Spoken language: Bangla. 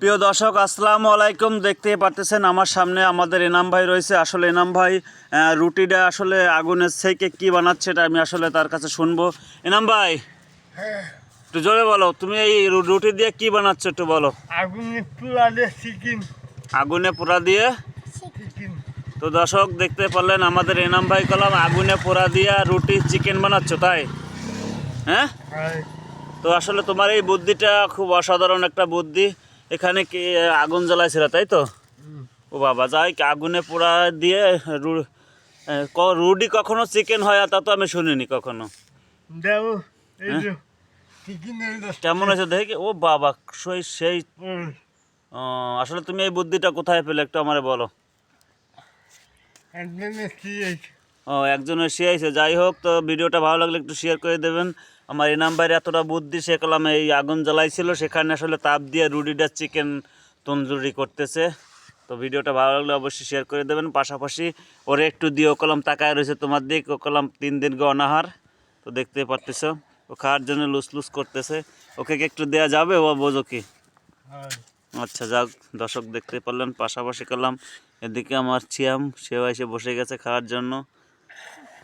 প্রিয় দর্শক আসসালামু আলাইকুম। দেখতেই পারতেছেন আমার সামনে আমাদের এনাম ভাই রয়েছে। আসলে এনাম ভাই রুটিটা আসলে আগুনের থেকে কি বানাচ্ছে এটা আমি আসলে তার কাছে শুনবো। এনাম ভাই একটু জোরে বলো, তুমি এই রুটি দিয়ে কি বানাচ্ছ একটু বলো। আগুনে পোড়া দিয়ে চিকেন। আগুনে পোড়া দিয়ে চিকেন। তো দর্শক দেখতে পারলেন আমাদের এনাম ভাই কলাম আগুনে পোড়া দিয়ে রুটি চিকেন বানাচ্ছ, তাই? হ্যাঁ, তো আসলে তোমার এই বুদ্ধিটা খুব অসাধারণ একটা বুদ্ধি। এখানে কি আগুন জ্বালাইছিল তাই তো? ও বাবা, যাই আগুনে পোড়া দিয়ে রুটি কখনো চিকেন হয় তা তো আমি শুনিনি কখনো। দেও এই হ্যাঁ? যে চিকেনের কেমন হয়েছে দেখি। ও বাবা, সেই সেই আসলে তুমি এই বুদ্ধিটা কোথায় পেলে একটু আমারে বলো। একজনে খেয়েছে। ও, একজনের শিয়াইছে। যাই হোক, তো ভিডিওটা ভালো লাগলে একটু শেয়ার করে দেবেন। আমার এই নাম্বারে এতটা বুদ্ধি, সে কলাম এই আগুন জ্বালাইছিল সেখানে আসলে তাপ দিয়ে রুটিটা চিকেন তন্দুরি করতেছে। তো ভিডিওটা ভালো লাগলে অবশ্যই শেয়ার করে দেবেন। পাশাপাশি ওরে একটু দিয়ে ও কলম তাকায় রয়েছে তোমার দিক। ও কলম 3 দিন অনাহার, তো দেখতে পারতেছ ও খাওয়ার জন্য লুস লুস করতেছে। ওকে কি একটু দেওয়া যাবে? ও বোঝো কি? আচ্ছা যাক, দর্শক দেখতে পারলেন। পাশাপাশি করলাম এদিকে আমার ছিয়াম, সেও এসে বসে গেছে খাওয়ার জন্য।